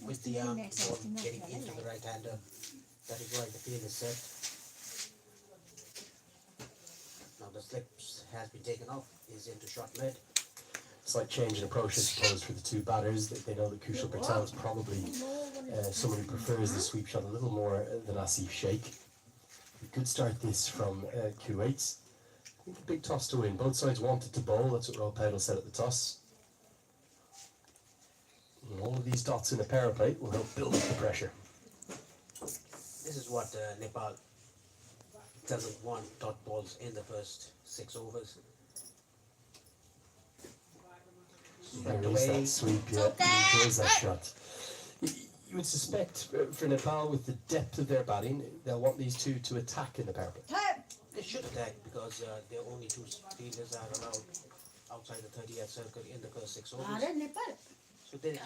with the ball getting into the right-hander. That is why the field is set. Now the slips has been taken off, is into short mid. Slight change in approach, I suppose, for the two batters. They know that Kushal Patel is probably someone who prefers the sweep shot a little more than Asif Sheikh. We could start this from Kuwait. I think a big toss to win. Both sides wanted to bowl. That's what Rob Pedal said at the toss. And all of these dots in a power plate will help build up the pressure. This is what Nepal doesn't want, dot balls in the first 6 overs. There is that sweep, yeah. He enjoys that shot. You would suspect for Nepal, with the depth of their batting, they'll want these two to attack in the power play. They should attack because their only 2 fielders are allowed outside the 30th circle in the first 6 overs. So they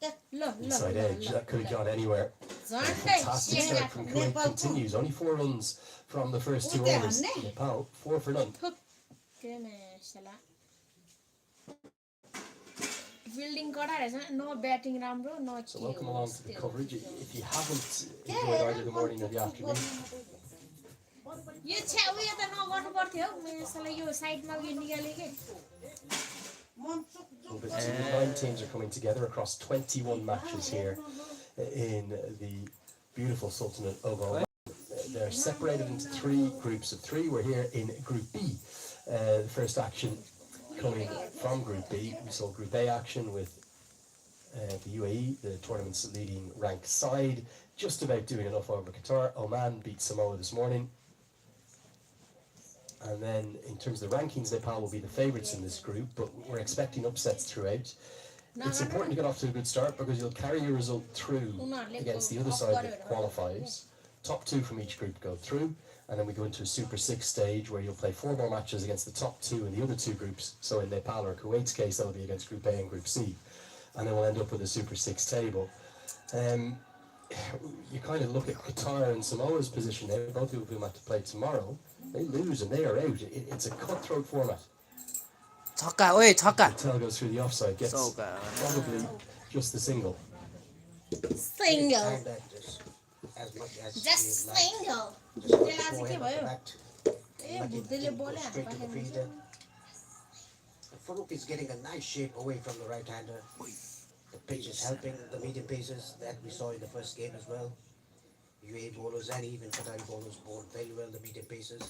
Inside edge, that could have gone anywhere. Fantastic start from Kuwait continues. Only 4 runs from the first 2 overs. Nepal, 4 for none. No batting राम्रो, no. So welcome along to the coverage. If you haven't enjoyed either the morning or the afternoon, the 9 teams are coming together across 21 matches here in the beautiful Sultanate of Oman. They're separated into 3 groups of 3. We're here in Group B. The first action coming from Group B. We saw Group A action with the UAE, the tournament's leading ranked side, just about doing enough over Qatar. Oman beat Samoa this morning. And then in terms of the rankings, Nepal will be the favourites in this group, but we're expecting upsets throughout. It's important to get off to a good start because you'll carry your result through against the other side that qualifies. Top 2 from each group go through, and then we go into a Super 6 stage where you'll play 4 more matches against the top 2 in the other 2 groups. So in Nepal or Kuwait's case, that'll be against Group A and Group C. And then we'll end up with a Super 6 table. You kind of look at Qatar and Samoa's position there, both of whom have to play tomorrow. They lose and they are out. It's a cutthroat format. Patel goes through the offside, gets probably just the single. Single. Just single. Farooq is getting a nice shape away from the right-hander. The pitch is helping the medium paces that we saw in the first game as well. UAE bowlers and even Qatari bowlers bowled very well the medium paces.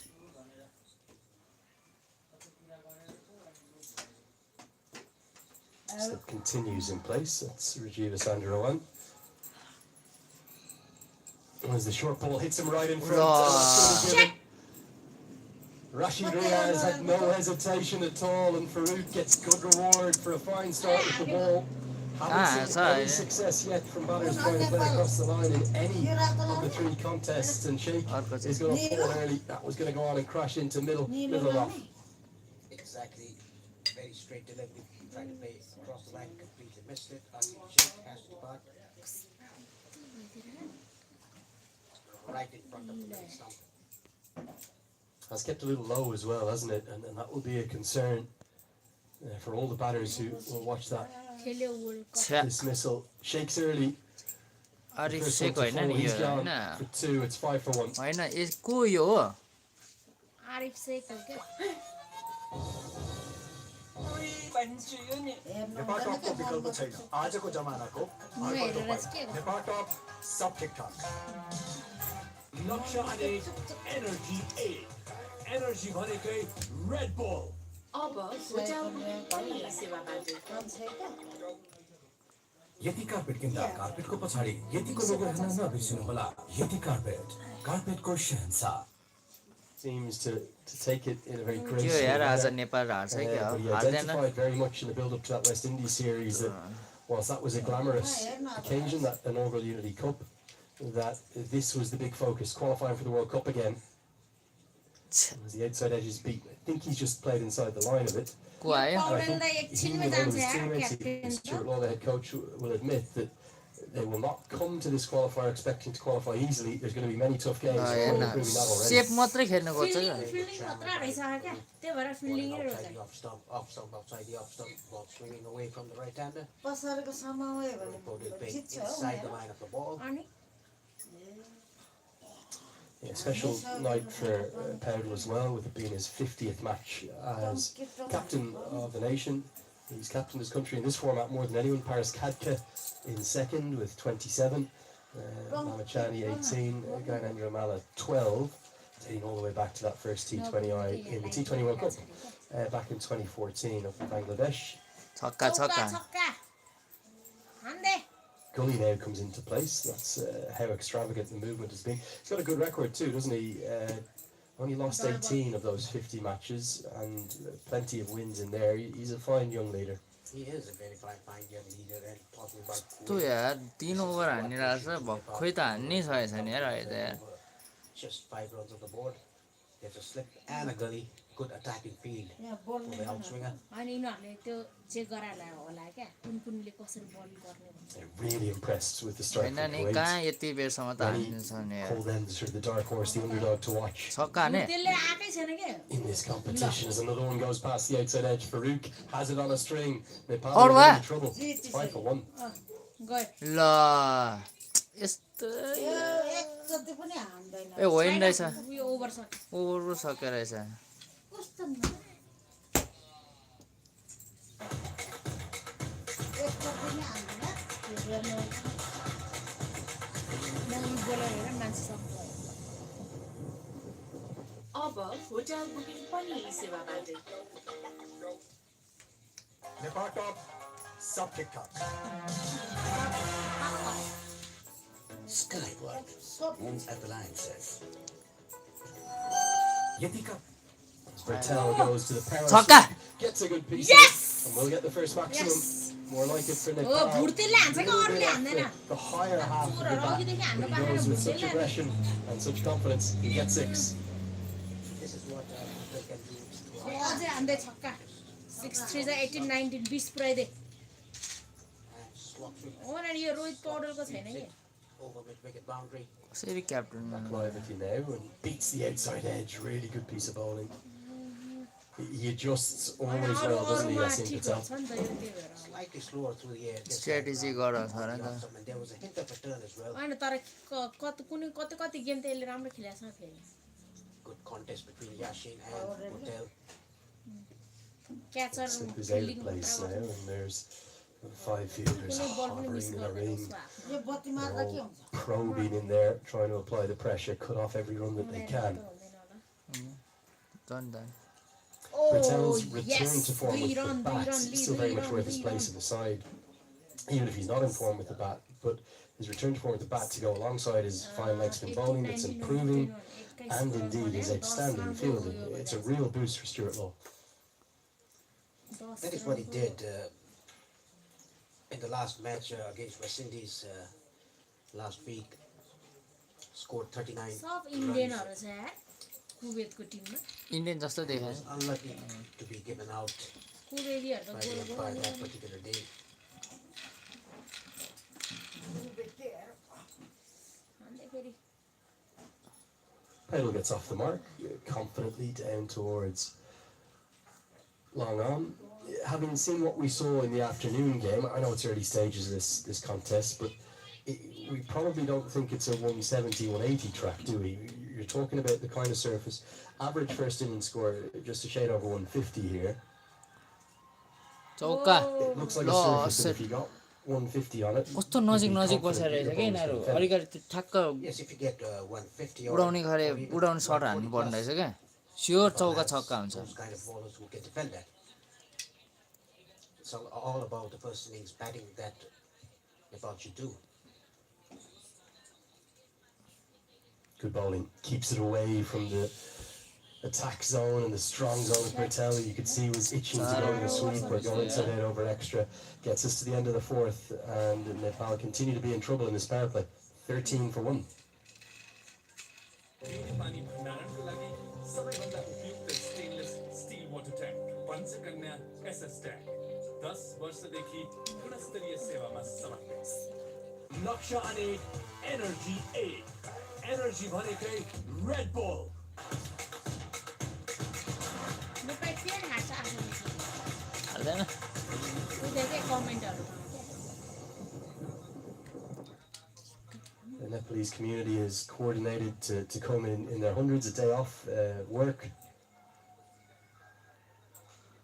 Slip continues in place. That's Rajiv Sandarawan. As the short ball hits him right in front. Rashid Riaz had no hesitation at all, and Farooq gets good reward for a fine start with the ball. Haven't seen any success yet from batters trying to play across the line in any of the 3 contests, and Sheikh is going to fall early. That was going to go on and crash into middle off. Exactly. Very straight delivery. Trying to play across the line, completely missed it. Sheikh has to depart. Right in front of the leg stump. Has kept a little low as well, hasn't it? And that will be a concern for all the batters who will watch that dismissal. Shakes early. He's gone for 2. It's 5 for 1. Nepal टपको विकल्प छैन आजको जमानाको नेपाल टप सब ठिकठाक लक्ष्य अनेक energy 8 energy भनेकै Red bull अब hotel सेवाबाट यति carpet किन्दा कार्पेटको पछाडी यतिको लोगो हेर्न नबिर्सनु होला यति कार्पेटको शहंशाह seems to take it in a very graceful manner. But he identified very much in the build-up to that West Indies series that whilst that was a glamorous occasion, that inaugural Unity Cup, that this was the big focus, qualifying for the World Cup again. As the outside edge is beat, I think he's just played inside the line of it. And I think he and one of his teammates, Stuart Law, the head coach, will admit that They will not come to this qualifier expecting to qualify easily. There's going to be many tough games. We're हेर्न proving that already. Safe मात्रै खेल्नु खोज्छ क्या fielding खतरा रहेछ क्या त्यही भएर फिल्डिङ Bowling रहेछ outside the off stump, outside the off stump, ball swinging away from the right-hander. पसरेको समय भने Reported being जित्छ हो inside the line of the ball. अनि Yeah, special night for Paudel as well, with it being his 50th match as captain of the nation. He's captained his country in this format more than anyone. Paris Kadka in second with 27. Mamachani 18. Gainandra Mala 12. Dating all the way back to that first T20I in the T20 World Cup back in 2014 up in Bangladesh. छक्का छक्का छक्का छक्का हान्दै Gully now comes into place. That's how extravagant the movement has been. He's got a good record too, doesn't he? Only lost 18 of those 50 matches and plenty of wins in there. He's a fine young leader. He is a very fine young leader, and talking about त्यो यार 3 over हानिरहेको छ भक्खै त हान्नै सकेछ नि यार अहिले त यार just 5 runs on the board. There's a slip and a gully. Good attacking field यहाँ for बोल्ने the outswinger. अनि यिनीहरूले त्यो चेक गराएर होला क्या कुनले कसरी बल गर्ने भनेर They're really impressed with the strike होइन from नि Kuwait. कहाँ यति बेरसम्म त हान्नु छ नि यार Call them the sort of the dark horse, the underdog to watch छक्का हाने त्यसले आएकै छैन क्या in this competition. As another one goes past the outside edge, Farouk has it on a string. Nepal Or are what? in trouble. 5 for 1. गयो ल यस्तो एकचोटि पनि हान्दैन ए होइन रहेछ उयो ओभर छ ओभर पो सक्यो रहेछ कस्तो एकचोटि पनि हान्दैन त्यो हेर्नु नौलो बोलर हेर मान्छे सक्छ अब होटल बुकिङ पनि यी सेवाबाट Nepal top, sub-kick top. Skyward. Ends at the line, says. Yeti cup. Bertel goes to the power. छक्का Gets a good piece. Yes! And we'll get the first maximum. Yes! More like it for O Nepal. भुर्तेले हान्छ क्या अरूले हान्दैन The higher half of the चोरहरू bat. अघिदेखि हान्न He पाएन goes with such भुर्तेले aggression and such confidence. He gets 6. This is what they can do. अझै हान्दै छक्का 6-3 चाहिँ 18-19 20 पुऱ्याइदिए And slot sweep हो न यो रोहित पौडेलको छैन कि over mid-wicket boundary. कसरी captain Live with you now and beats the outside edge. Really good piece of bowling. He adjusts always well, doesn't he? अरूमा Yasin ठिक Patel. हुन्छ नि त यो त्यही भएर Slightly slower through the air. Just strategy गर छ र like त off and there was a hint of a turn as well. होइन तर कति गेम त यसले राम्रो खेलेको छ फेरि Good contest between Yashin and Patel. Catcher Slip is out of place now, and there's 5 fielders कुनै बल पनि मिस hovering in the गर्दैन ring. उसको हातमा यो बत्ती They're मार्दा के all हुन्छ probing in there, trying to apply the pressure, cut off every run that they can. झन् त Patel's Oh, return yes! to form with the दुई bat run is still very much worth his place in the side, even if he's not in form with the bat. But his return to form with the bat to go alongside his fine leg spin bowling, it's improving, and indeed his outstanding fielding. It's a real boost for Stuart Law. That is what he did in the last match against West Indies last week. Scored 39 सब runs. इन्डियनहरू छ यार कुवेतको टिममा Indian जस्तो देखायो Was unlucky to be given out कुवेतीहरू त by the goal umpire that goal particular day. हान्दै फेरि Pedal gets off the mark, confidently down towards long on. Having seen what we saw in the afternoon game, I know it's early stages of this contest, but we probably don't think it's a 170, 180 track, do we? You're talking about the kind of surface. Average first inning score just a shade over 150 here. चौका It looks like a Law surface that if you got 150 on it, कस्तो you'd नजिक be नजिक confident बसेर that रहेछ your क्या bowler's यिनीहरू gonna defend. अलिकति ठ्याक्क Yes, if you get 150 or उडाउने खरे or even उडाउने सर्ट 140 हान्नु पर्ने plus, रहेछ क्या स्योर Nepal चौका has छक्का हुन्छ those kind of bowlers who can defend that. It's all about the first innings batting that Nepal should do. Good bowling. Keeps it away from the attack zone and the strong zone of Bertel. You could see he was itching to go in the sweep or go inside out over extra. Gets us to the end of the 4th, and Nepal continue to be in trouble in this power play. 13 for 1. पानी भण्डारणको लागि सबैभन्दा उपयुक्त stainless steel water tank Panchakanya SS tank 10 वर्षदेखि गुणस्तरीय सेवामा समर्पित लक्ष्य अनि एनर्जी 8 एनर्जी भनेकै रेड बुल म पेट हाल्छ आफ्नो हाल्दैन उनीहरूकै कमेन्टहरू The Nepalese community is coordinated to come in their hundreds a day off work.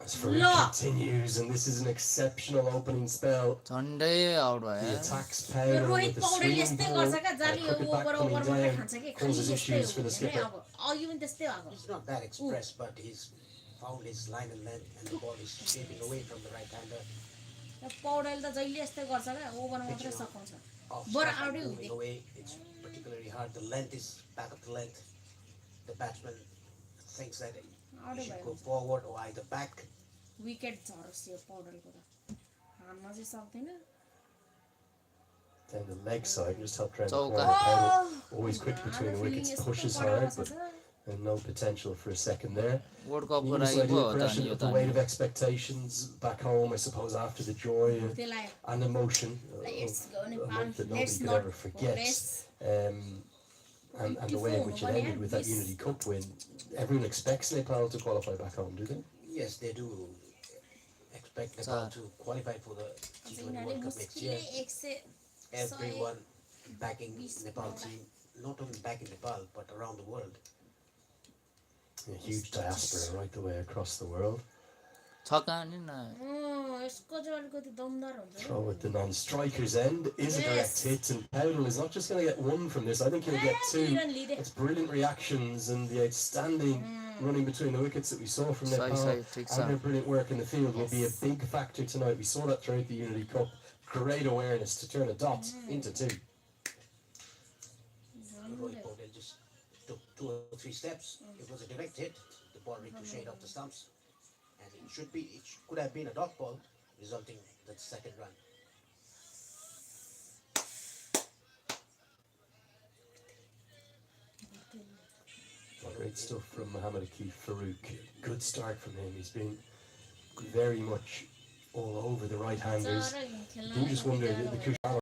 As Farouk continues, and this is an exceptional opening spell. झन्डै आउट The भयो attacks Powder with Rohit the Paudel swinging यस्तै ball, गर्छ क्या जाली crooked back over coming over मात्रै down, खान्छ कि खालि causes यस्तै issues for हो the नि skipper. अब अघि पनि त्यस्तै भएको He's not that expressed, but he's found his line and length, and the ball is shaping away from the right-hander. Paudel त जहिले यस्तै गर्छ क्या ओभर मात्रै सघाउँछ Off बरु stop and आउटै moving हुँदै away, it's particularly hard. The length is back of the length. The batsman thinks that he should go forward or either back. Wicket झरोस् यो पौडेलको त हान्न चाहिँ सक्दैन Down the leg side, just helped round the Chauka. corner. Powder, always quick हान्न between the feeling wickets, यस्तो pushes परेको hard, छ but छ। no potential for a second there. World कपको Needless लागि पो idea, हो त pressure नि यो of त the weight of expectations back home, I suppose, after the joy त्यसलाई and emotion Let's go of a Nepal. month that Let's nobody could not ever forget. progress. And the way in which it ended with that Unity Cup win. Everyone expects Nepal to qualify back home, do they? Yes, they do expect Nepal to qualify for the T20 World Cup next year. Everyone backing Nepal team, not only back in Nepal, but around the world. A huge diaspora right the way across the world. छक्का नि न यसको चाहिँ अलिकति दमदार हुन्छ Throw at the non-striker's end is a direct hit, and Powell is not just going to get one from this. I think he'll get two. It's brilliant reactions and the outstanding running between the wickets that we saw from Nepal and their brilliant work in the field will be a big factor tonight. We saw that throughout the Unity Cup. Great awareness to turn a dot into two. Rohit Paudel just took 2 or 3 steps. It was a direct hit. The ball ricocheted off the stumps, and it could have been a dot ball, resulting in the second run. Great stuff from Mohammad Akif Farouk. Good start from him. He's been very much all over the right-handers. You just wonder, the